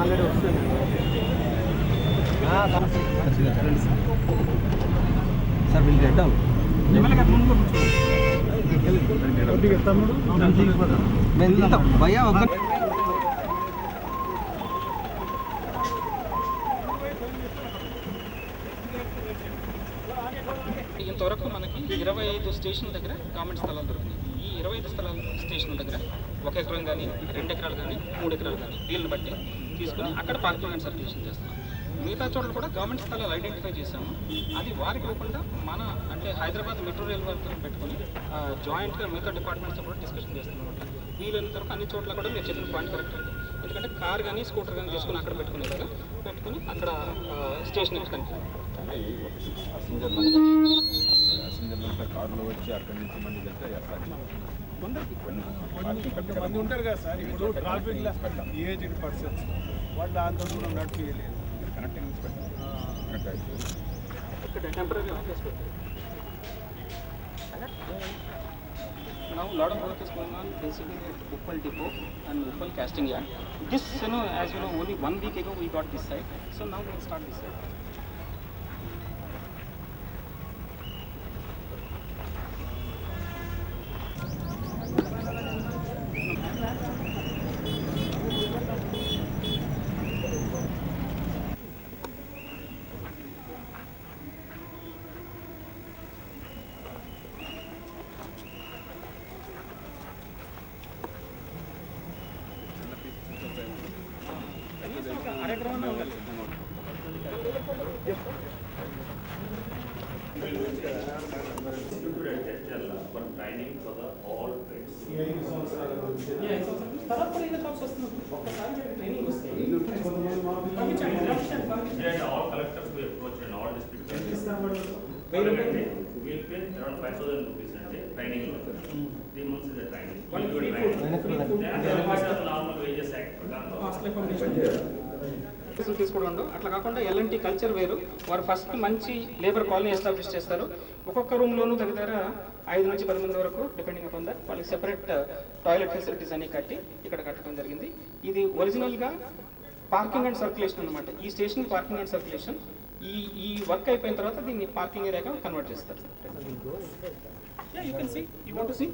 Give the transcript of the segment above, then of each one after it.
Already వస్తుంది. Sir వీళ్ళు చేద్దాం భయ్యా ఒక ఇంతవరకు మనకి 25 స్టేషన్ల దగ్గర గవర్నమెంట్ స్థలాలు దొరికినాయి. ఈ 25 స్థలాల స్టేషన్ల దగ్గర 1 ఎకరం కానీ 2 ఎకరాలు కానీ 3 ఎకరాలు కానీ వీళ్ళని బట్టి తీసుకుని అక్కడ పార్కింగ్ అండ్ సర్క్యులేషన్ చేస్తున్నాం. మిగతా చోట్ల కూడా గవర్నమెంట్ స్థలాలు ఐడెంటిఫై చేశాము. అది వారికి ఇవ్వకుండా మన అంటే హైదరాబాద్ మెట్రో రైల్ వారితో పెట్టుకుని జాయింట్గా మిగతా డిపార్ట్మెంట్స్తో కూడా డిస్కషన్ చేస్తున్నాం అనమాట. వీలైనంత వరకు అన్ని చోట్ల కూడా మీరు చెప్పిన పాయింట్ కరెక్ట్ అండి. ఎందుకంటే కార్ కానీ స్కూటర్ కానీ తీసుకుని అక్కడ పెట్టుకునేలాగా పెట్టుకుని అక్కడ స్టేషన్ ఎక్కడానికి కార్లో వచ్చి అక్కడి నుంచి మళ్ళీ కొంతమంది ఉంటారు కదా సార్, ఇప్పుడు ట్రాఫిక్లో ఏజ్డ్ పర్సన్స్ వాళ్ళు అంత దూరం నడిపియలేదు. కనెక్టింగ్ ఇక్కడ టెంపరీ ఆఫీస్ పెట్టారు. Now lot of work is going on basically at Uppal depot and Uppal casting yard. This, as you know, only 1 week ago we got this site. So now we will start this site. All collectors we approached and all districts. We will pay around 5,000 rupees a day training. 3 months is the training. Normal wages act. తీసుకోవడం అట్లా కాకుండా L&T culture వేరు. వారు first మంచి labour colony establish చేస్తారు. ఒక్కొక్క రూమ్లోనూ దగ్గర 5 నుంచి 10 మంది వరకు డిపెండింగ్ అపాన్ దట్ వాళ్ళకి సెపరేట్ టాయిలెట్ ఫెసిలిటీస్ అన్ని కట్టి ఇక్కడ కట్టడం జరిగింది. ఇది ఒరిజినల్గా పార్కింగ్ అండ్ సర్క్యులేషన్ అనమాట. ఈ స్టేషన్ పార్కింగ్ అండ్ సర్క్యులేషన్ ఈ వర్క్ అయిపోయిన తర్వాత దీన్ని పార్కింగ్ ఏరియాగా కన్వర్ట్ చేస్తారు. You can see. You want to see?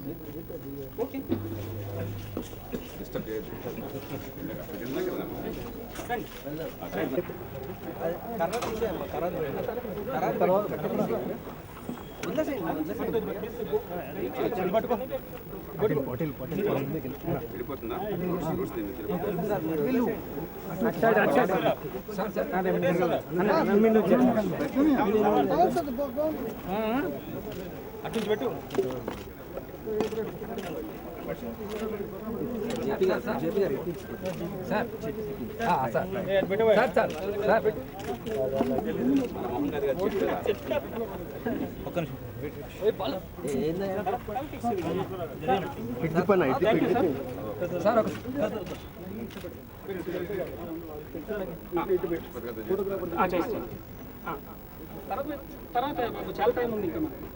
Okay. అటు పెట్టు. తర్వాత చాలా టైం ఉంది ఇంకా మనకి.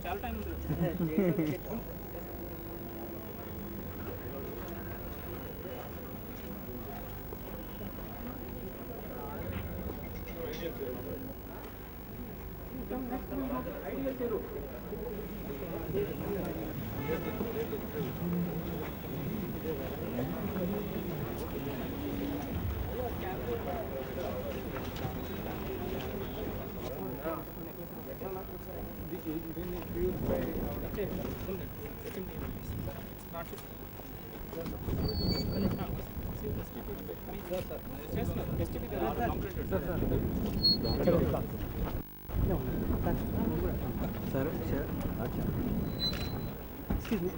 చాలా టైం ఉంది. సరే ఎక్స్క్యూజ్ మీ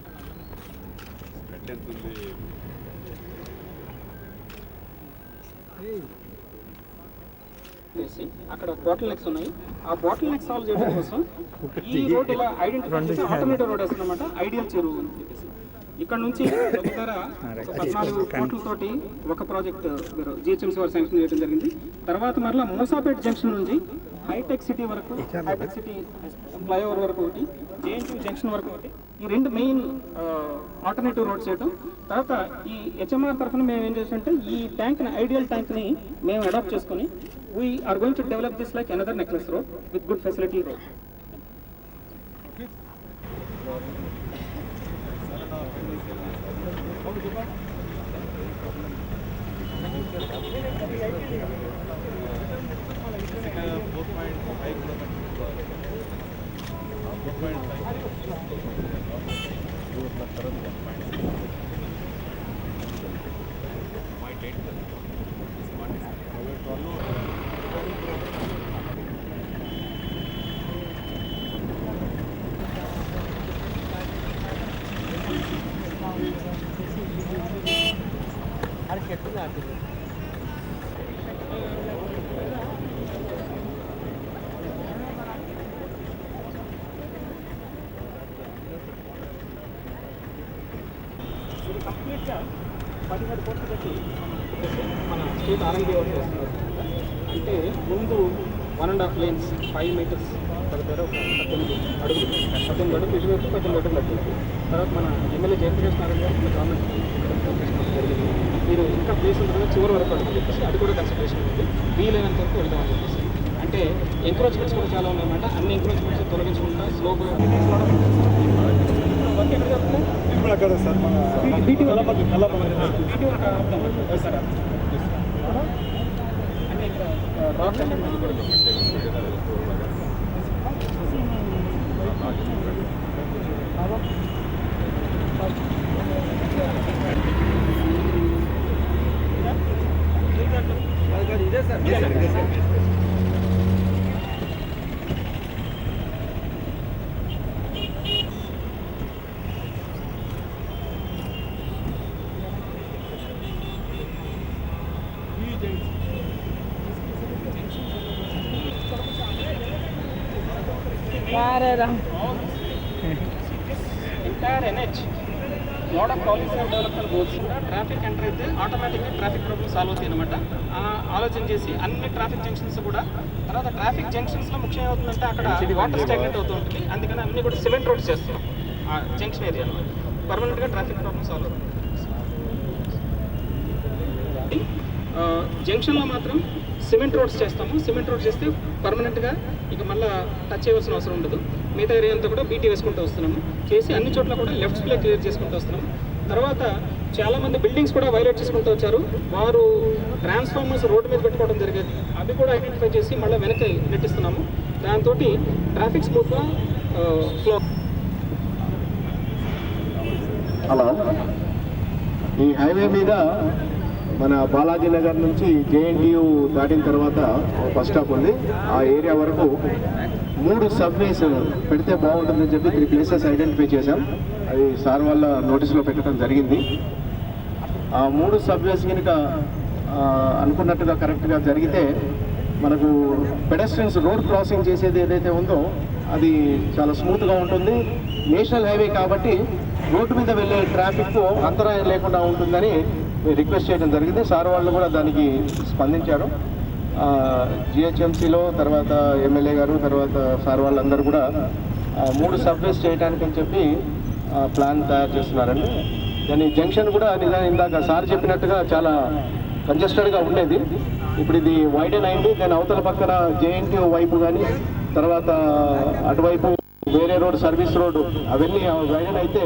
అక్కడ బాటిల్ నెక్స్ ఉన్నాయి. ఆ బాటిల్ నెక్స్ సాల్వ్ చేయడం కోసం ఈ రోడ్ ఇలా ఐడెంటిఫై చేసి ఆల్టర్నేటివ్ రోడ్ వేస్తున్నమాట, ఐడియల్ చెరువు అని చెప్పేసి. ఇక్కడ నుంచి దగ్గర 14 కోట్లతోటి ఒక ప్రాజెక్ట్ జిహెచ్ఎంసీ వారు శాంక్షన్ చేయడం జరిగింది. తర్వాత మరలా మూసాపేట్ జంక్షన్ నుంచి హైటెక్ సిటీ వరకు, హైటెక్ సిటీ ఫ్లైఓవర్ వరకు ఒకటి, జేఎన్టీ జంక్షన్ వరకు ఒకటి, ఈ 2 మెయిన్ ఆల్టర్నేటివ్ రోడ్స్ చేయడం. తర్వాత ఈ హెచ్ఎంఆర్ తరఫున మేము ఏం చేసామంటే ఈ ట్యాంక్ని, ఐడియల్ ట్యాంక్ని మేము అడాప్ట్ చేసుకొని we are going to develop this like another necklace road with good facility road. కంప్లీట్గా 17 కోట్లు పెట్టి మన స్టేట్ ఆర్ఎండ్బి వర్క్ చేస్తున్నారు. అంటే ముందు 1.5 lanes 5 meters దగ్గర ఒక 18 అడుగులు ఇటువైపు 18 అడుగులు అడ్డు. తర్వాత మన ఎమ్మెల్యే జయప్రకాష్ నారాయణ గారు మన గవర్నమెంట్ జరిగింది. మీరు ఇంకా ప్లేస్ ఉంటుంది చివరి వరకు అడుగుని చెప్పేసి అది కూడా కన్సిడరేషన్ ఉంది. వీలైనంత వరకు వెళ్దామని చెప్పేసి. అంటే ఎంక్రోచ్మెంట్స్ కూడా చాలా ఉన్నాయన్నమాట. అన్ని ఎంక్రోచ్మెంట్స్ తొలగించకుండా స్లోగా వర్క్ ఎక్కడ జరుగుతుంది? అక్కడ సార్ మన అంటే ఇక్కడ రాక్ ఇదే sir entire NH mode of policy and development goals traffic enter అయితే ఆటోమేటిక్గా ట్రాఫిక్ ప్రాబ్లమ్ సాల్వ్ అవుతాయి అనమాట. ఆలోచన చేసి అన్ని ట్రాఫిక్ జంక్షన్స్ కూడా, తర్వాత ట్రాఫిక్ జంక్షన్స్లో ముఖ్యం ఏమవుతుందంటే అక్కడ వాటర్ స్టాగ్నెంట్ అవుతూ ఉంటుంది. అందుకని అన్ని కూడా సిమెంట్ రోడ్స్ చేస్తున్నాం ఆ జంక్షన్ ఏరియాలో. పర్మనెంట్గా ట్రాఫిక్ ప్రాబ్లమ్ సాల్వ్ అవుతుంది. జంక్షన్లో మాత్రం సిమెంట్ రోడ్స్ చేస్తాము. సిమెంట్ రోడ్ చేస్తే పర్మనెంట్గా ఇక మళ్ళీ టచ్ చేయవలసిన అవసరం ఉండదు. మిగతా ఏరియా అంతా కూడా బీటీ వేసుకుంటూ వస్తున్నాము. చేసి అన్ని చోట్ల కూడా లెఫ్ట్ స్ప్లే క్లియర్ చేసుకుంటూ వస్తున్నాము. తర్వాత చాలామంది బిల్డింగ్స్ కూడా వైలేట్ చేసుకుంటూ వచ్చారు. వారు ట్రాన్స్ఫార్మర్స్ రోడ్డు మీద పెట్టుకోవడం జరిగేది. అవి కూడా ఐడెంటిఫై చేసి మళ్ళీ వెనక్కి నెట్టిస్తున్నాము. దాంతో ట్రాఫిక్ స్మూత్గా ఫ్లో. హలో, ఈ హైవే మీద మన బాలాజీ నగర్ నుంచి జేఎన్టీయూ దాటిన తర్వాత బస్ స్టాప్ ఉంది. ఆ ఏరియా వరకు 3 సబ్వేస్ పెడితే బాగుంటుందని చెప్పి 3 places ఐడెంటిఫై చేశాం. అది సార్ వాళ్ళ నోటీస్లో పెట్టడం జరిగింది. ఆ 3 సబ్వేస్ కనుక అనుకున్నట్టుగా కరెక్ట్గా జరిగితే మనకు పెడస్ట్రియన్స్ రోడ్ క్రాసింగ్ చేసేది ఏదైతే ఉందో అది చాలా స్మూత్గా ఉంటుంది. నేషనల్ హైవే కాబట్టి రోడ్డు మీద వెళ్ళే ట్రాఫిక్ అంతరాయం లేకుండా ఉంటుందని రిక్వెస్ట్ చేయడం జరిగింది. సార్ వాళ్ళు కూడా దానికి స్పందించారు. జిహెచ్ఎంసీలో తర్వాత ఎమ్మెల్యే గారు తర్వాత సార్ వాళ్ళందరూ కూడా 3 సబ్వేస్ చేయడానికి అని చెప్పి ప్లాన్ తయారు చేస్తున్నారండి. దాని జంక్షన్ కూడా ఇందాక సార్ చెప్పినట్టుగా చాలా కంజెస్టెడ్గా ఉండేది. ఇప్పుడు ఇది వైడెన్ అయింది. దాని అవతల పక్కన జేఎన్టీయూ వైపు కానీ తర్వాత అటువైపు వేరే రోడ్ సర్వీస్ రోడ్డు అవన్నీ వైడెన్ అయితే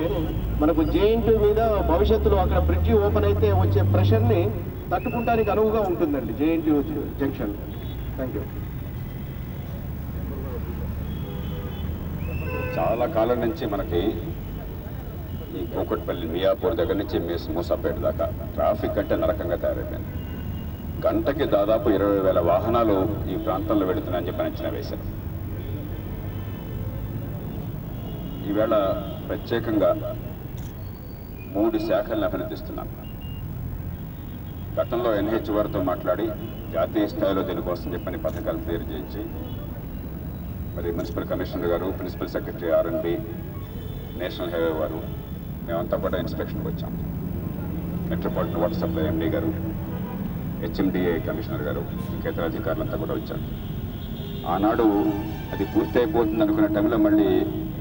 మనకు జేఎన్టీయూ మీద భవిష్యత్తులో అక్కడ బ్రిడ్జి ఓపెన్ అయితే వచ్చే ప్రెషర్ని తట్టుకుంటానికి అనువుగా ఉంటుందండి జేఎన్టీయూ జంక్షన్. Thank you. చాలా కాలం నుంచి మనకి ఈ కూకట్పల్లి మియాపూర్ దగ్గర నుంచి మూసాపేట దాకా ట్రాఫిక్ అంటే నరకంగా తయారైపోయింది. గంటకి దాదాపు 20,000 వాహనాలు ఈ ప్రాంతంలో వెళుతున్నాయని చెప్పి అంచనా వేశారు. ఈవేళ ప్రత్యేకంగా 3 శాఖలను అభినందిస్తున్నాం. గతంలో NH వారితో మాట్లాడి జాతీయ స్థాయిలో దీనికోసం చెప్పని పథకాలు క్లియర్ చేయించి మరి మున్సిపల్ కమిషనర్ గారు, principal secretary R&B, national highway వారు మేమంతా కూడా ఇన్స్పెక్షన్కి వచ్చాం. మెట్రోపాలిటన్ వాటర్ సప్లై MD గారు, HMDA కమిషనర్ గారు, ఇంకేతర అధికారులంతా కూడా వచ్చారు. ఆనాడు అది పూర్తి అయిపోతుంది అనుకున్న టైంలో మళ్ళీ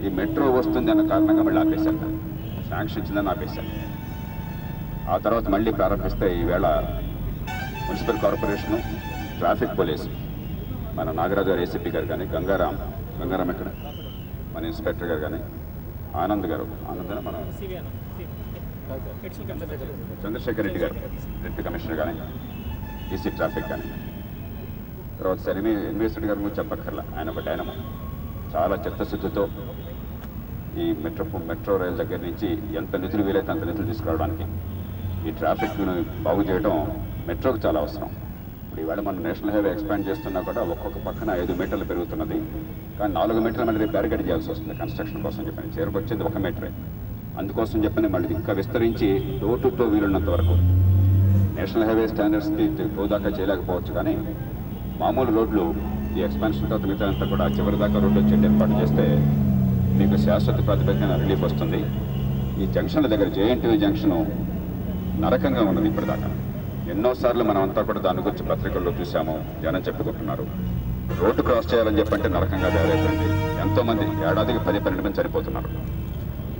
ఈ మెట్రో వస్తుంది అన్న కారణంగా మళ్ళీ ఆపేశారు, శాంక్షన్ ఇచ్చిందని ఆపేశారు. ఆ తర్వాత మళ్ళీ ప్రారంభిస్తే ఈవేళ మున్సిపల్ కార్పొరేషను, ట్రాఫిక్ పోలీసు, మన నాగరాజు గారు ACP గారు కానీ, గంగారాం ఇక్కడ మన ఇన్స్పెక్టర్ గారు కానీ, ఆనంద్ మన చంద్రశేఖర్ రెడ్డి గారు డిప్యూటీ కమిషనర్ కానీ, DC ట్రాఫిక్ కానీ, తర్వాత ఇన్వెస్టర్ గారు కూడా చెప్పక్కర్లా, ఆయన ఒక డైనమో. చాలా చిత్తశుద్ధితో ఈ మెట్రో రైల్ దగ్గర నుంచి ఎంత నిధులు వీలైతే అంత నిధులు తీసుకురావడానికి, ఈ ట్రాఫిక్ను బాగు చేయడం మెట్రోకి చాలా అవసరం. ఇప్పుడు ఈవేళ మనం నేషనల్ హైవే ఎక్స్పాండ్ చేస్తున్నా కూడా ఒక్కొక్క పక్కన 5 మీటర్లు పెరుగుతున్నది, కానీ 4 మీటర్లు మళ్ళీ బ్యారికేడ్ చేయాల్సి వస్తుంది కన్స్ట్రక్షన్ కోసం చెప్పని. చేరుకొచ్చేది 1 మీటరే. అందుకోసం చెప్పని మళ్ళీ ఇంకా విస్తరించి టో వీలున్నంత వరకు నేషనల్ హైవే స్టాండర్డ్స్కి టో దాకా చేయలేకపోవచ్చు, కానీ మామూలు రోడ్లు ఈ ఎక్స్పాన్షన్ తర్వాత మిగతా అంతా కూడా చివరి దాకా రోడ్డు వచ్చేది ఏర్పాటు చేస్తే మీకు శాశ్వత ప్రాతిపదికన రిలీఫ్ వస్తుంది. ఈ జంక్షన్ల దగ్గర JNTU జంక్షను నరకంగా ఉన్నది ఇప్పటిదాకా. ఎన్నోసార్లు మనం అంతా కూడా దాని గురించి పత్రికల్లో చూసాము, జనం చెప్పుకుంటున్నారు. రోడ్డు క్రాస్ చేయాలని చెప్పంటే నరకంగా తయారైపోయింది. ఎంతోమంది ఏడాదికి 10-12 మంది చనిపోతున్నారు.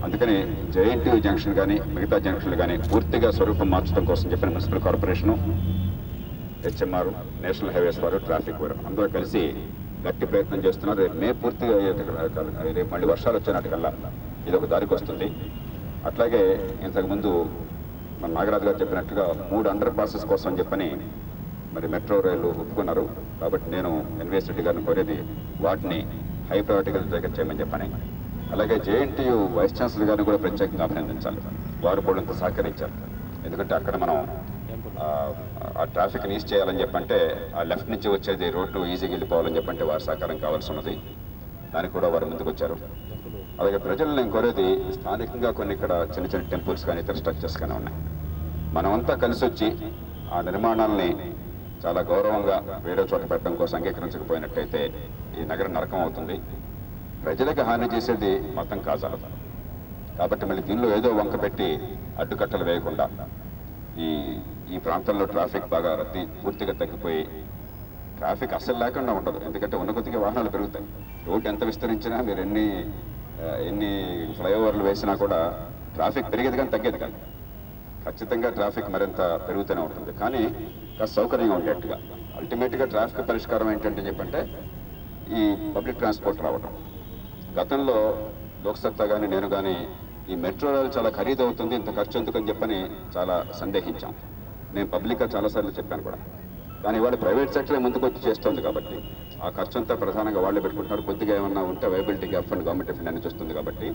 అందుకని JNTU జంక్షన్ కానీ మిగతా జంక్షన్లు కానీ పూర్తిగా స్వరూపం మార్చడం కోసం చెప్పిన municipal corporation, HMR, national highways వారు, ట్రాఫిక్ వారు అందరూ కలిసి గట్టి ప్రయత్నం చేస్తున్నారు. రేపు మే పూర్తిగా రేపు మళ్ళీ వర్షాలు వచ్చేనాటికల్లా ఇది ఒక దారికి వస్తుంది. అట్లాగే ఇంతకుముందు మన నాగరాజు గారు చెప్పినట్టుగా 3 అండర్ పాసెస్ కోసం చెప్పని మరి మెట్రో రైలు ఒప్పుకున్నారు. కాబట్టి నేను NVS రెడ్డి గారిని కోరేది వాటిని హై ప్రయారిటీగా దగ్గర చేయమని చెప్పని, అలాగే JNTU వైస్ ఛాన్సలర్ గారిని కూడా ప్రత్యేకంగా అభినందించాలి. వారు కూడా ఇంత సహకరించారు. ఎందుకంటే అక్కడ మనం ఆ ట్రాఫిక్ని ఈజ్ చేయాలని చెప్పంటే ఆ లెఫ్ట్ నుంచి వచ్చేది రోడ్డు ఈజీగా వెళ్ళిపోవాలని చెప్పంటే వారి సహకారం కావాల్సి ఉన్నది. దానికి కూడా వారు ముందుకు వచ్చారు. అలాగే ప్రజలను నేను కోరేది, స్థానికంగా కొన్ని ఇక్కడ చిన్న చిన్న టెంపుల్స్ కానీ ఇతర స్ట్రక్చర్స్ కానీ ఉన్నాయి. మనమంతా కలిసి వచ్చి ఆ నిర్మాణాలని చాలా గౌరవంగా వేరే చోట పెట్టడం కోసం అంగీకరించకపోయినట్టయితే ఈ నగరం నరకం అవుతుంది. ప్రజలకు హాని చేసేది మొత్తం కాజాలు. కాబట్టి మళ్ళీ దీనిలో ఏదో వంక పెట్టి అడ్డుకట్టలు వేయకుండా ఈ ప్రాంతంలో ట్రాఫిక్ బాగా రద్దీ పూర్తిగా తగ్గిపోయి ట్రాఫిక్ అస్సలు లేకుండా ఉండదు. ఎందుకంటే ఉన్న కొద్దిగా వాహనాలు పెరుగుతాయి. రోడ్డు ఎంత విస్తరించినా మీరు ఎన్ని ఫ్లైఓవర్లు వేసినా కూడా ట్రాఫిక్ పెరిగేది కానీ తగ్గేది కాదు. ఖచ్చితంగా ట్రాఫిక్ మరింత పెరుగుతూనే ఉంటుంది, కానీ కాస్త సౌకర్యంగా ఉండేట్టుగా. అల్టిమేట్గా ట్రాఫిక్ పరిష్కారం ఏంటంటే చెప్పంటే ఈ పబ్లిక్ ట్రాన్స్పోర్ట్ రావడం. గతంలో లోక్సత్తా కానీ నేను కానీ ఈ మెట్రో రైలు చాలా ఖరీదు అవుతుంది, ఇంత ఖర్చు ఎందుకని చెప్పని చాలా సందేహించాం. నేను పబ్లిక్గా చాలాసార్లు చెప్పాను కూడా. కానీ వాళ్ళు ప్రైవేట్ సెక్టరే ముందుకు వచ్చి చేస్తుంది కాబట్టి ఆ ఖర్చు అంతా ప్రధానంగా వాళ్ళే పెట్టుకుంటున్నారు. కొద్దిగా ఏమన్నా ఉంటే viability gap fund, government fund అని చూస్తుంది కాబట్టి